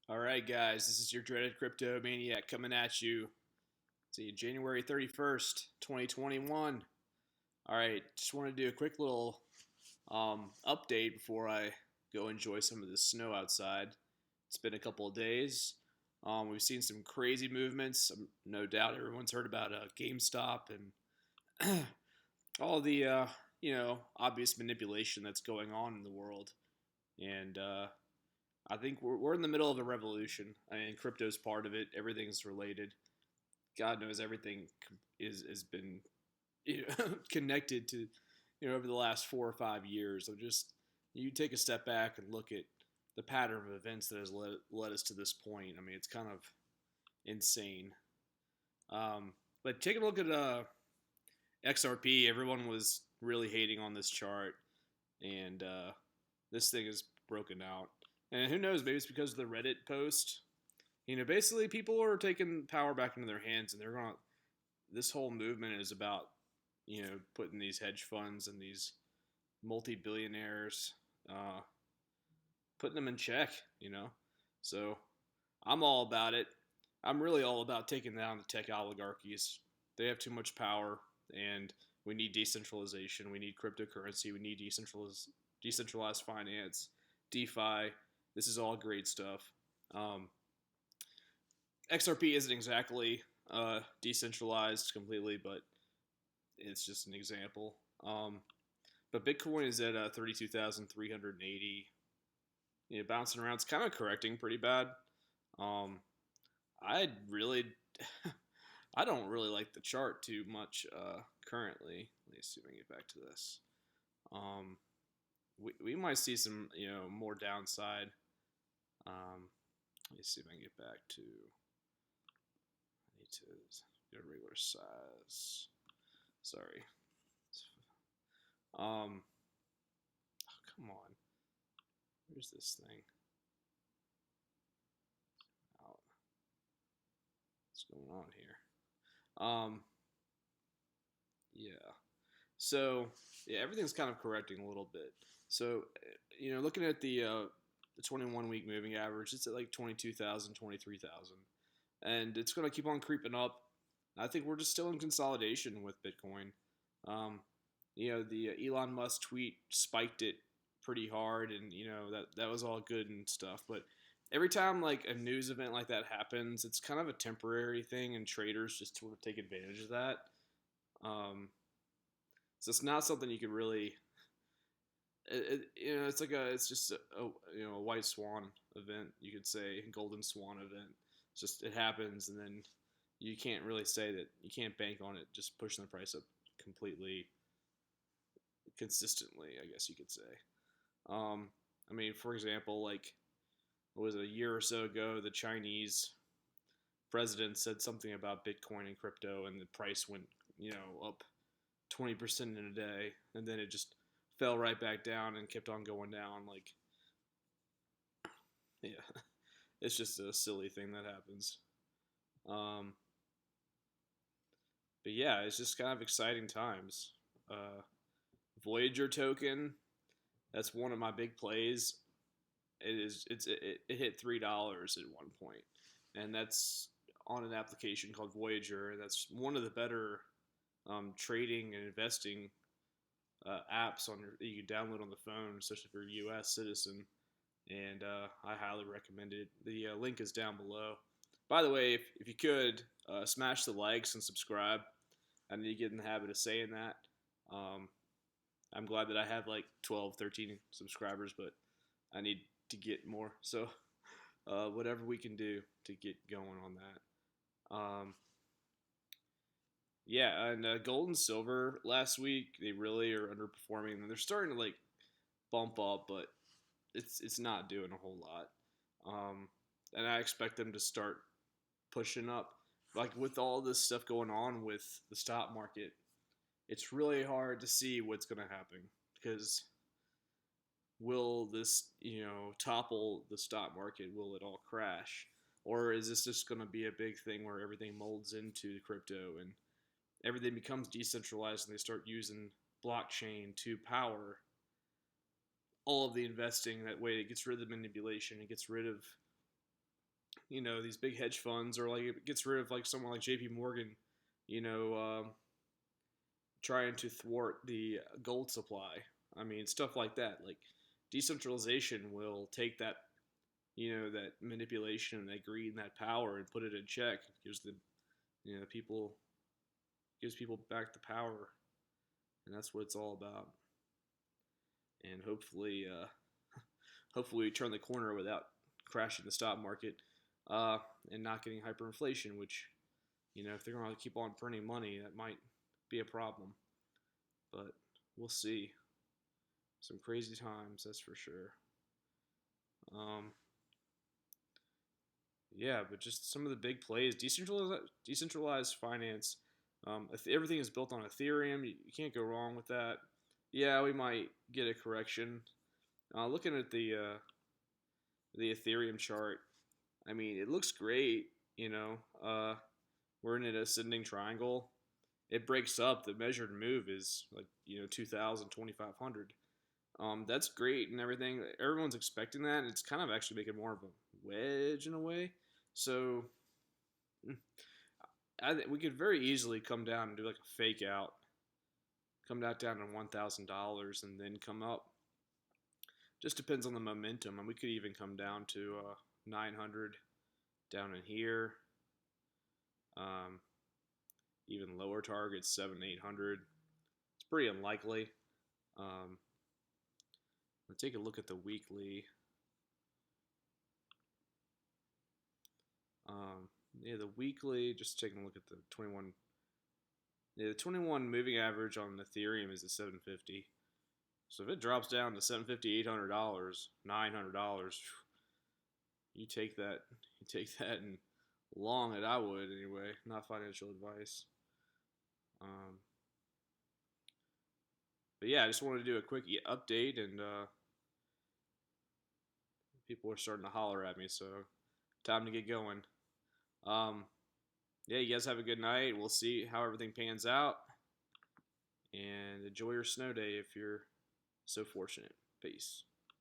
All right, guys, this is your dreaded crypto maniac coming at you. See, January 31st, 2021. All right, just want to do a quick little update before I go enjoy some of the snow outside. It's been a couple of days. We've seen some crazy movements. No doubt everyone's heard about GameStop and all the obvious manipulation that's going on in the world. And I think we're in the middle of a revolution. I mean, crypto's part of it. Everything's related. God knows everything is has been connected to over the last 4 or 5 years. So just you take a step back and look at the pattern of events that has led us to this point. I mean, it's kind of insane. But take a look at XRP. Everyone was really hating on this chart, and this thing is broken out. And who knows? Maybe it's because of the Reddit post. Basically, people are taking power back into their hands, and they're going to. This whole movement is about, putting these hedge funds and these multi-billionaires, putting them in check. So I'm all about it. I'm really all about taking down the tech oligarchies. They have too much power, and we need decentralization. We need cryptocurrency. We need decentralized finance, DeFi. This is all great stuff. XRP isn't exactly decentralized completely, but it's just an example. But Bitcoin is at 32,380. Bouncing around. It's kind of correcting pretty bad. I really, I don't really like the chart too much currently. Let me see if I can get back to this. We might see some more downside. Let me see if I can get back to. I need to get a regular size. Sorry. Oh, come on. Where's this thing? Out. What's going on here? Yeah. So yeah, everything's kind of correcting a little bit. So looking at the 21-week moving average, it's at like 22,000, 23,000, and it's going to keep on creeping up. I think we're just still in consolidation with Bitcoin. The Elon Musk tweet spiked it pretty hard, and that was all good and stuff. But every time like a news event like that happens, it's kind of a temporary thing, and traders just sort of take advantage of that. So it's not something you could really. It's just a white swan event, you could say, golden swan event. It's just it happens, and then you can't really say that you can't bank on it just pushing the price up completely consistently, I guess you could say. I mean, for example, like it was a year or so ago, the Chinese president said something about Bitcoin and crypto, and the price went up 20% in a day, and then it just fell right back down and kept on going down. Like, yeah, it's just a silly thing that happens. But yeah, it's just kind of exciting times. Voyager token, that's one of my big plays. It hit $3 at one point, and that's on an application called Voyager. That's one of the better trading and investing apps that you can download on the phone, especially if you're a U.S. citizen. And I highly recommend it. The link is down below. By the way, if you could, smash the likes and subscribe. I need to get in the habit of saying that. I'm glad that I have like 12, 13 subscribers, but I need to get more. So whatever we can do to get going on that. Yeah, and gold and silver last week, they really are underperforming. And they're starting to like bump up, but it's not doing a whole lot. And I expect them to start pushing up. Like with all this stuff going on with the stock market, it's really hard to see what's going to happen because will this, topple the stock market? Will it all crash? Or is this just going to be a big thing where everything molds into crypto and everything becomes decentralized and they start using blockchain to power all of the investing? That way it gets rid of the manipulation, it gets rid of these big hedge funds, or like it gets rid of like someone like JP Morgan, you know, trying to thwart the gold supply. I mean, stuff like that. Like decentralization will take that, that manipulation and that greed and that power and put it in check. It gives the, people, gives people back the power, and that's what it's all about. And hopefully we turn the corner without crashing the stock market, and not getting hyperinflation. Which, if they're going to keep on printing money, that might be a problem. But we'll see. Some crazy times, that's for sure. Yeah, but just some of the big plays, decentralized finance. Everything is built on Ethereum. You can't go wrong with that. Yeah, we might get a correction. Looking at the Ethereum chart, I mean, it looks great. We're in an ascending triangle. It breaks up. The measured move is like 2,000, 2,500. That's great and everything. Everyone's expecting that. And it's kind of actually making more of a wedge in a way. So we could very easily come down and do like a fake out, come down to $1,000 and then come up. Just depends on the momentum, and we could even come down to 900 down in here. Even lower targets, 700-800. It's pretty unlikely. Let's take a look at the weekly. The weekly, just taking a look at the 21. Yeah, the 21 moving average on Ethereum is at 750. So if it drops down to $750, $800, $900, you take that. You take that and long it. I would anyway. Not financial advice. But yeah, I just wanted to do a quick update, and people are starting to holler at me, so time to get going. Yeah, you guys have a good night. We'll see how everything pans out, and enjoy your snow day if you're so fortunate. Peace.